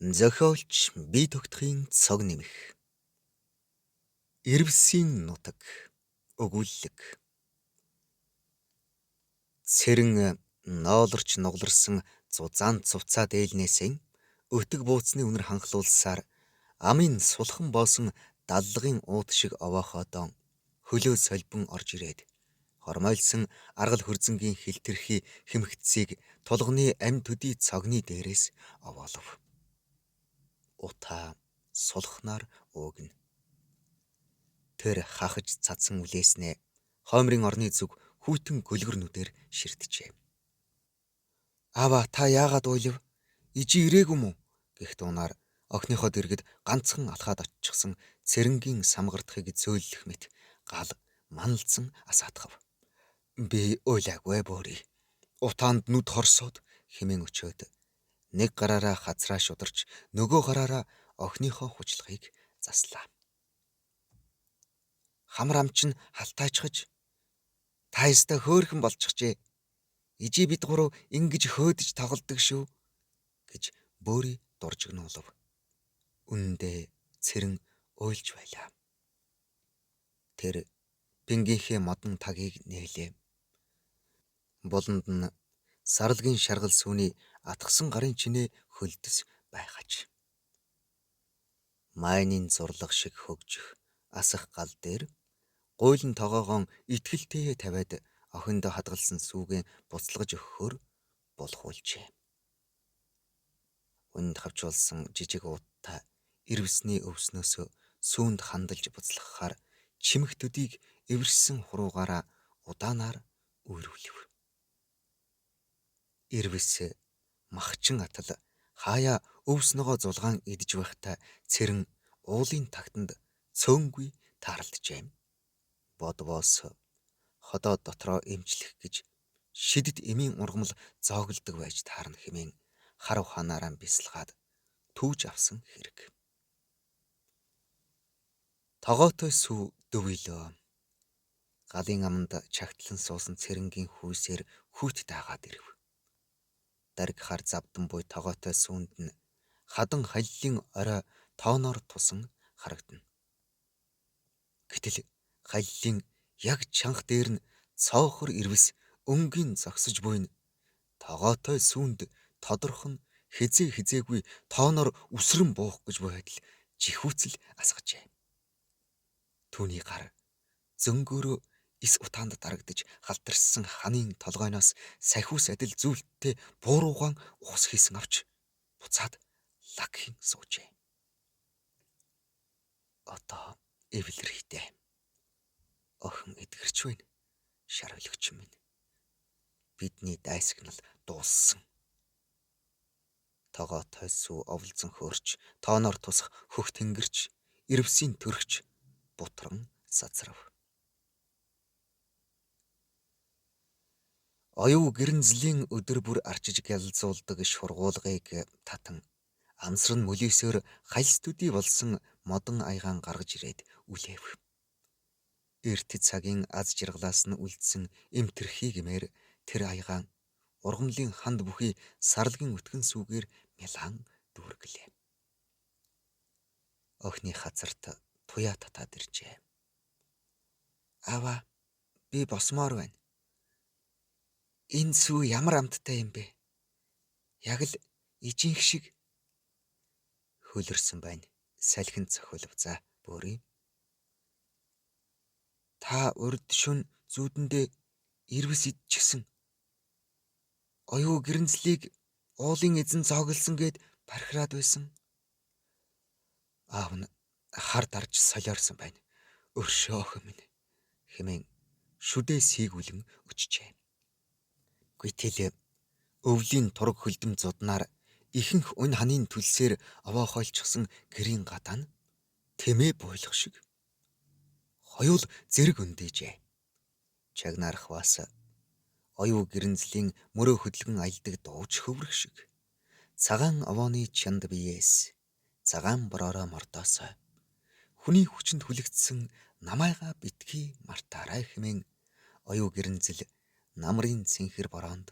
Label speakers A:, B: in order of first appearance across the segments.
A: Зохиолч бие тогтохын цог нэмэх. Ирвсийн нутаг. Өгүүлэг. Цэрэн ноолорч нугларсан зузаан цувцаа дээлнээсээ өтөг бууцны үнэр ханхлуулсаар амын сулхан боосон даллагын ууд шиг овоохоодоо хөлөө солбон орж ирээд хормойлсон аргал хөрзөнгийн хилтэрхий хэмхтсийг тулганы амь төдий цогны дээрээс овоолов. Утаа сулхнаар уугна. Тэр хахаж цадсан үлээснээ хоймрын орны зүг хүйтэн гөлгөрнүүдээр ширтжээ. Аава та яагаад уйлав? Ижи ирээгүй мүү? Гэх дуунаар охиныхоо дэргэд ганцхан алхаад оччихсан цэрэнгийн самгардахыг зөөлөх мэт гал маналцсан асаатгав. Би уйлаагүй бөөрий. Утаанд нүд хорсоод хэмээн өчөөд нэг гараараа хазраа шударч нөгөө гараараа охиныхоо хүчлагыг заслаа. Хамар ам чинь халтайчхаж та ястай хөөрхөн болчихжээ. Ижи бид гурав ингэж хөөдөж тоглодог шүү гэж бөөрий дуржигнуулав. Үнэндээ цэрэн уйлж байлаа. Тэр пингийнхээ модон тагийг нээлээ. Буланд нь сарлагын шаргал сүүний атгсан гарын чинээ хөлдөс байхаж. Майнын зурлах шиг хөгжих асах гал дээр гуйлан тогоогоон итгэлтэйе тавиад охиндоо хадгалсан сүүгэн буцалгаж өгөхөөр булхуулжээ. Үнд хавчуулсан жижиг ууттай ирвсний өвснөөсөө сүүнд хандалж буцлахаар чимэх төдийг эвэрсэн хуруугаараа удаанаар үйрүүлв. Ирвэс махчин атал хаяа өвснөгөө зулгаан идж байхдаа цэрэн уулын тагтанд цөөнгүй тааралджээ. Бодвоос ходоо дотроо эмчлэх гэж шидэд эмийн ургамал зоогддог байж таарна хэмээн харав ханаараа бясалгаад түүж авсан хэрэг. Тогоотой сүү дөвилөө. Галын аманд чагтлан суусан цэрэнгийн хүйсээр хүйт даагаад ирэв. Дарг хар завдан буй тогоотой сүүнд нь хадан халилын орой тооноор тусан харагдана. Гэтэл халилын яг чанх дээр нь цоохор ирвэс өнгийн зогсож буйн тогоотой сүүнд тодорхон хизээгүй тооноор үсрэн буух гэж буй адил жихүүцэл асгажээ. Түүний гар зөнгөөрөө эс утаанд дарагдж халтарсан ханын толгойноос сахиус адил зүйлттэй бууруугаан ус хийсэн авч буцаад лагхийн суужээ. Одоо эвлэрхтэй. Охин эдгэрч байна. Шар өлөгч минь. Бидний дайсагнал дууссан. Тогоотой сүү овлзон хөөрч, тооноор тусах хөх тэнгэрч, ирвсийн төрөгч бутран сацрав. Оюу гэрэнзлийн өдөр бүр арчиж гялалзуулдаг шургуулгыг татан амсран мөлөөсөөр хальстүдий болсон модон аягаан гаргаж ирээд үлээв. Эрт цагийн аз жаргалаас нь үлдсэн эмтэрхий гэмээр тэр аягаан ургамлын ханд бүхий сарлагын өтгөн сүүгээр мялан дүүргэлээ. Охины хазарт туяа татаад иржээ. Аава, би босмоор байна. Энэ сүү ямар амттай юм бэ? Яг л ижинх шиг хөлөрсөн байна. Салхин цохилв за бөөрий. Та урд шөнө зүүдэндээ ирвэс идчихсэн. Оюу гэрэнзлийг уулын эзэн зооглосон гэд бархираад байсан. Аав нь хар дарж солиорсон байна. Өршөө охин минь хэмээн шүдээ сийгүүлэн өчжээ. Гэтэл өвлийн тураг хөлдөм зуднаар ихэнх өн ханын төлсээр овоохойлчихсан гэрийн гадаа нь тэмээ буйлах шиг хоёул зэрэг өндөөжээ. Чагнаарх бас оюу гэрэнзлийн мөрөө хөдөлгөн аялдаг дууч хөврөх шиг цагаан овооны чанд биеэс цагаан бороороо мордоосоо хүний хүчинд хүлэгдсэн намайга битгий мартаарай хэмээн оюу гэрэнзэл намрын цэнхэр бороонд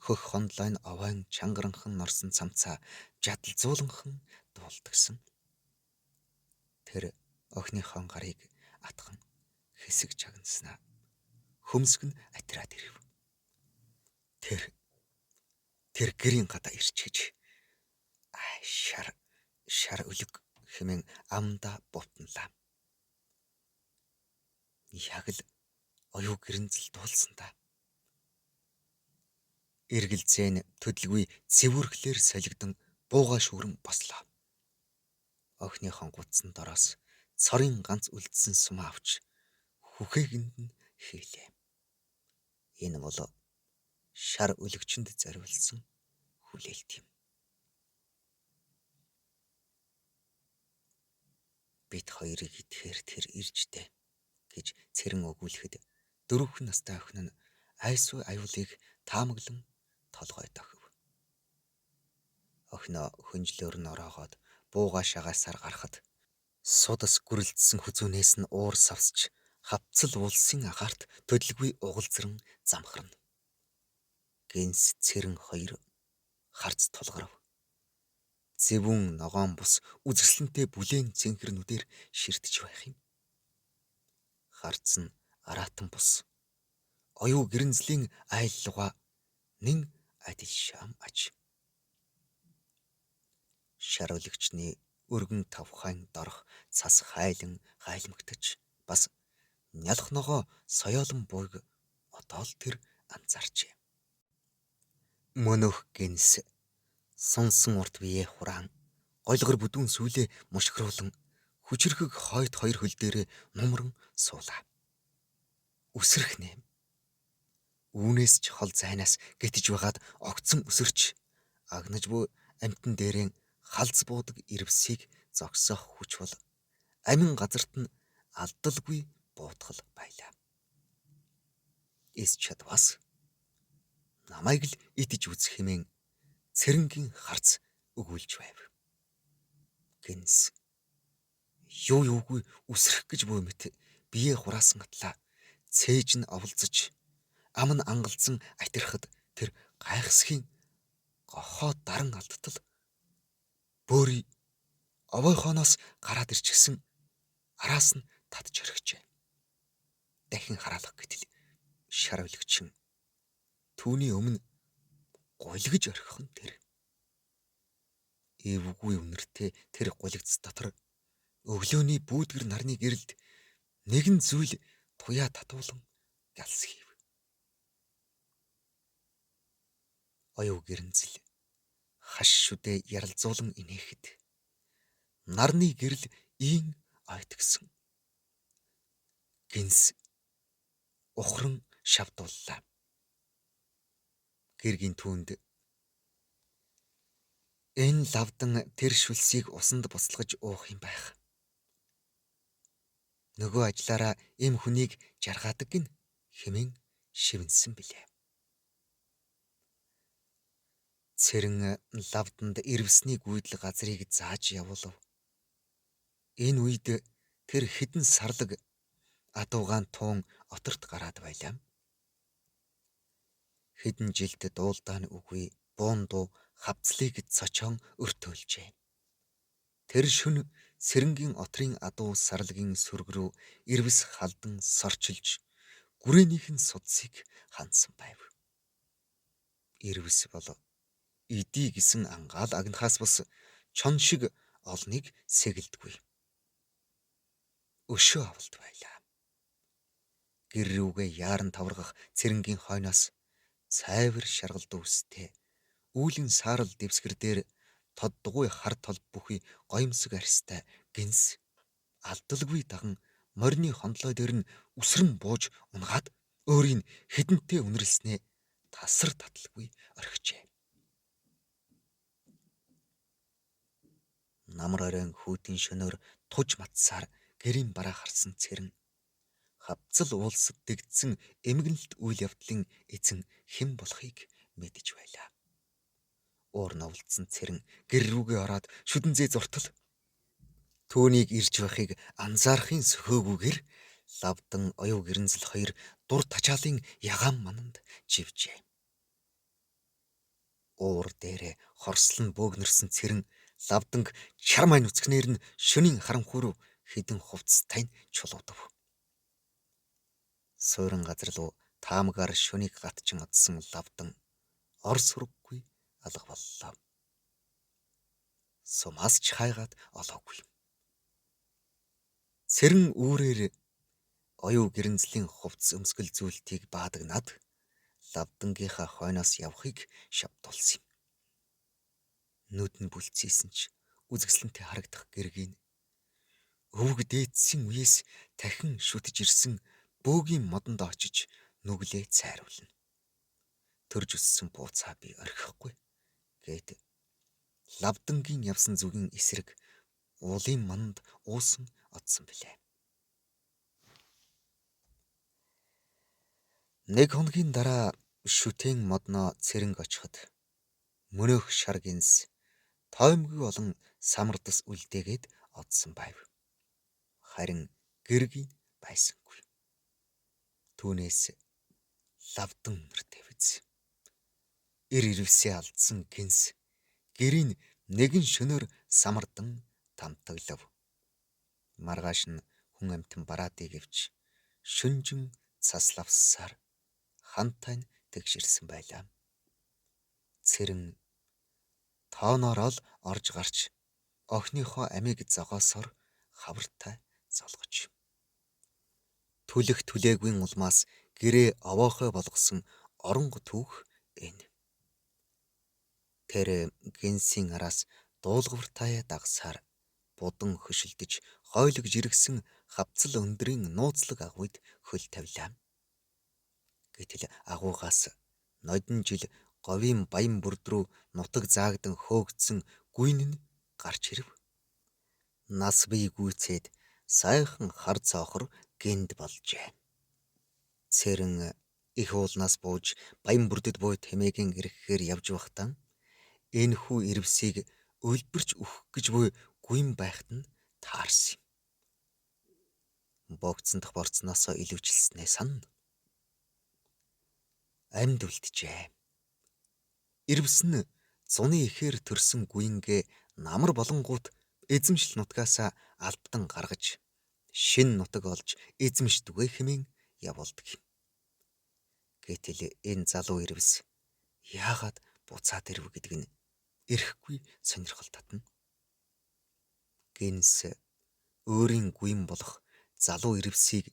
A: Хөх хондлойн овойн чангаранхан норсон цамцаа жадалзууланхан дуулдагсан. Тэр охиныхон гарыг атхан хэсэг чагнаснаа хөмсг нь атраад ирэв. Тэр гэрийн гадаа ирчгэж шар өлөг хэмээн амда бутналаа. Яг л оюу гэрэнзэл дуулсан та. Эргэлзээ нь төдөлгүй цэвүүрхлэр солигдсон бууга шүүрэн бослоо. Охиныхон гудсан дороос цорын ганц үлдсэн сум авч хүхээгэнд нь хийлээ. Энэ бол шар өлөгчөнд зориулсан хүлээлт юм. Бид хоёрыг идэхээр тэр иржтэй гэж цэрэн өгүүлэхэд дөрөвхөн настай охин нь айсуу аюулыг таамаглан толгой дохив. Охиноо хөнжлөөр нь ороогоод бууга шагаасаар гарахад судас гүрэлдсэн хүзүүнээс нь уур савсч хавцал улсын агаарт төдөлгүй угалзран замхарна. Гэнс цэрэн хоёр харц тулгарав. Зэвүүн ногоон бус үзэсгэлэнтэй бүлээн цэнхэрнүүдээр ширтэж байх юм. Харц нь араатан бус оюу гэрэнзлийн айллуга нэн адил шам аж. Шар өлөгчний өргөн тавхайн дорох цас хайлмагтаж бас нялх ногоо соёолон буйг одоо л тэр анзаарчээ. Мөнөх гэнс сонсон урт бие хураан гойлгор бүдүүн сүлээ мушгруулан хүчрхэг хойд хоёр хөл дээрээ нумран суулаа. Үсрэх нэм. Үүнээс ч хол зайнаас гэтэж байгаад огцон өсөрч агнаж буй амтан дээрээ халз буудаг ирвсийг зогсоох хүч бол амин газарт нь алдалгүй буутгал байлаа. Эс чадвас намайг л идэж үзэх хэмээн цэрэнгийн харц өгүүлж байв. Гэнс юу юугүй үсрэх гэж буй мэт бие хураасан атлаа цээж нь оволцож ам нь ангалзан атирхад тэр гайхсхийн гохоо даран алдтал бөөрий овойхооноос гараад ирчихсэн араас нь татж орхижээ. Дахин хараалах гэтэл шар өлөгчин түүний өмнө гулгиж орхих нь тэр. Эвгүй үнэртэй тэр гулигц дотор өглөөний бүүдгэр нарны гэрэлд нэгэн зүйл туяа татуулан галс хийв. Оюу гэрэнзэл хаш шүдэ яралзуулан инээхэд нарны гэрэл ийн ойтгсон. Гэнс ухран шавдууллаа. Гэргийн түүнд энэ лавдан тэр шүлсийг усанд буцалгаж уух юм байх. Нөгөө ажлаараа эм хүнийг жаргаадаг гин хэмээн шивнсэн билээ. Цэрэн лавданд ирвсний гүйдэл газрыг зааж явуулав. Энэ үед тэр хідэн сарлаг адуугаан туун оторт гараад байлаа. Хэдэн жилд дуулдааны үгүй буун дуу хавцлыг цочоон өртөөлжээ. Тэр шөнө сэрэнгийн отрын адуу сарлагийн сүрг рүү ирвэс халдан сорчилж гүрээнийх нь судсыг хансан байв. Ирвэс бол идий гэсэн ангаал агнахаас бас чон шиг олныг сэгэлдгүй. Өшөө авалт байлаа. Гэр рүүгээ яаран таврагах цэрэнгийн хойноос цайвар шаргалд үстэй үүлэн саарал дэвсгэр дээр тоддгуй хар тол бүхий гоёмсог арьстай гэнс алдалгүй даган морины хондлой дээр нь үсрэн бууж унгаад өөрийн хідэнтэй үнэрлснээ тасар таталгүй орхижээ. Намар оройн хүүтийн шөнөөр туж матсаар гэрийн бараа харсан цэрэн хавцал уулсад дэгдсэн эмгэнэлт үйл явдлын эзэн хэн болохыг мэдэж байлаа. Уур новлцсон цэрэн гэр рүүгээ ороод шүдэнзээ зуртал түүнийг ирж байхыг анзаарахын сөхөөгүйгээр лавдан оюу гэрэнзэл хоёр дур тачаалын ягаан мананд живжээ. Уур дээрээ хорслон бөөгнөрсөн цэрэн лавданг чармай нүцгнээр нь шөнийн харанхуй руу хідэн хувцастай нь чулуудав. Суурин газар руу таамгаар шөнийг гатчин одсон лавдан ор сурггүй алга боллоо. Сумаас ч хайгаад олоогүй. Цэрэн үүрээр оюу гэрэнзлийн хувцс өмсгөл зүйлтийг баадагнаад лавдангийнхаа хойноос явахыг шавдуулсан юм. Нүд нь бүлцээсэн ч үзэсгэлэнтэй харагдах гэргийн өвөг дээдсийн үеэс дахин шүтж ирсэн бөөгийн модонд очиж нүглээ цайруулна. Төрж өссөн бууцаа би орхихгүй гээд лавдангийн явсан зүгийн эсрэг уулын манд уусан одсон билээ. Нэг хоногийн дараа шүтэн модноо цэрэнг очиход мөнөөх шар гинс тоймгүй олон самардас үлдээгээд одсон байв. Харин гэргийн байсангүй. Түүнээс лавдан нэртэй биз. Ир ирвсээ алдсан гинс гэрийн нэгэн шөнөөр самардан тамтаглав. Маргааш нь хүн амтан бараадыг авч шүнжин цаславсаар хантай нь тэгширсэн байлаа. Цэрэн тооноор л орж гарч охиныхоо амийг зогоосоор хавартай золгож. Түлэх түлээгүй улмаас гэрээ овоохой болгосон оронго түүх энэ. Тэр гинсийн араас дуулгавартай дагсаар будан хөшөлдөж хойлогж иргсэн хавцал өндрийн нууцлаг агуйд хөл тавилаа. Гэтэл агуугаас нодон жил говийн баян бүрд рүү нутаг заагдан хөөгдсөн гүйн нь гарч ирэв. Нас бий гүйцээд сайхан хар цоохор гинд болжээ. Цэрэн их уулнаас бууж баян бүрдэд буй тэмээгийн ирэхээр явж байхдаа энэ хүү ирвсийг өлбөрч өгөх гэж буй гүйн байхад нь таарсан юм. Богцсон дах борцноосоо илүүчилснээ санана. Амьд үлджээ. Ирвс нь зуны ихээр төрсөн гүйнгээ намар болонгууд эзэмшил нутгаасаа албадан гаргаж шин нутаг олж эзэмшдүгэ хэмээн явуулдаг юм. Гэтэл энэ залуу ирвс яагаад буцаад ирв гэдэг нь ирэхгүй сонирхол татна. Гинс өөрийн гүйн болох залуу ирвсийг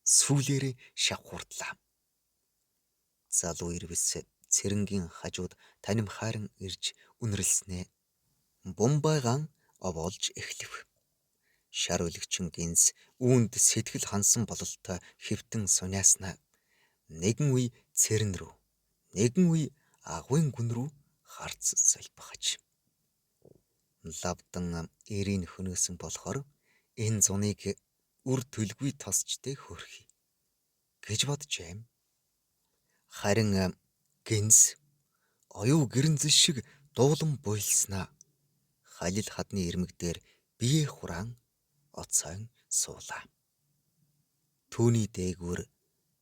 A: сүүлээрээ шавхурдлаа. Залуу ирвс цэрэнгийн хажууд танимхааран ирж үнэрлснээ бумбайгаан овоолж эхлэв. Шар өлөгчин гинс үүнд сэтгэл хансан бололтой хэвтэн суняаснаа нэгэн үе цэрэн рүү, нэгэн үе агуйн гүн рүү харц солбохож. Лавдан эрийн хөнөөсөн болохоор энэ зуныг үр төлгүй тосчтой хөөрхий гэж боджээ. Харин гинс оюу гэрэнзэл шиг дуулан буйлснаа халил хадны ирмэг дээр бие хураан оцойн суулаа. Түүний дээгүүр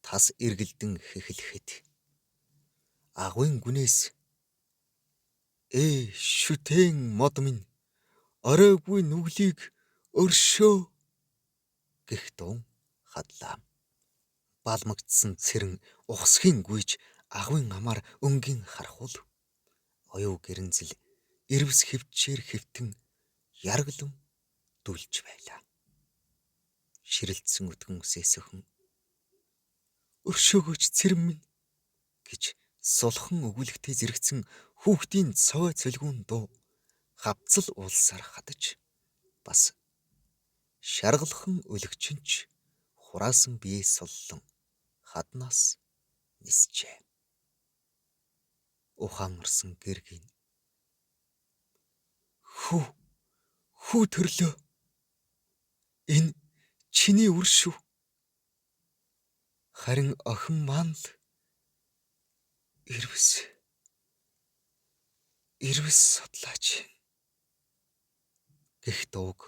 A: тас эргэлдэн хэхлэхэд агуйн гүнээс шүтэн мод минь оройгүй нүглийг өршөө гэх дуу хадлаа. Балмагдсан цэрэн ухсхийн гүйж агуйн амаар өнгийн харахуул оюу гэрэнзэл ирвс хөвчээр хэвтэн яргалан дүлж байлаа. Ширэлтсэн өтгөн үсээсөхөн өршөөгөөч цэрэн минь гэж сулхан өгүүлэгтэй зэрэгцэн хүүхдийн цовой цөлгүүн дуу хавцал уулсаар хадаж бас шаргалхан өлөгчөнч хураасан биеэ суллан хаднаас нисжээ. Ухаан орсон гэргийн хүү төрлөө. Энэ чиний үр шүү. Харин охин маань л ирвс судлаач гэх дууг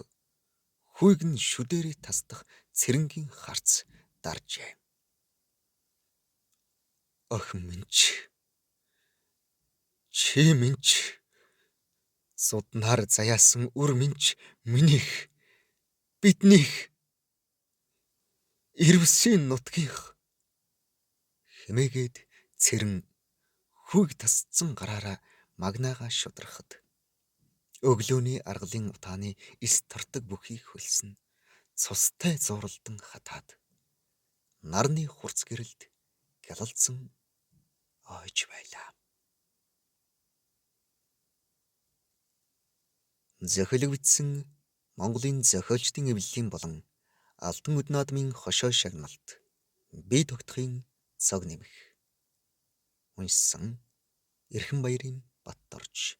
A: хүйг нь шүдээрээ тасдах цэрэнгийн харц даржээ. Охин минь ч Чи минь ч зуднаар заяасан үр минь ч минийх биднийх ирвсийн нутгийнх хэмээгээд цэрэн хүүг тасцсан гараараа магнаага шудрахад өглөөний аргалын утааны эс тартаг бүхийг хөлсөн цустай зууралдан хатаад нарны хурц гэрэлд гялалзсан ойж байлаа. Зохилогдсон Монголын зохиолчдын эвлэлийн болон Алтан үд наадмын хошоо шагналт бие тогтохын цог нэмэх. Уншсан Эрхэнбаярын Баттарч.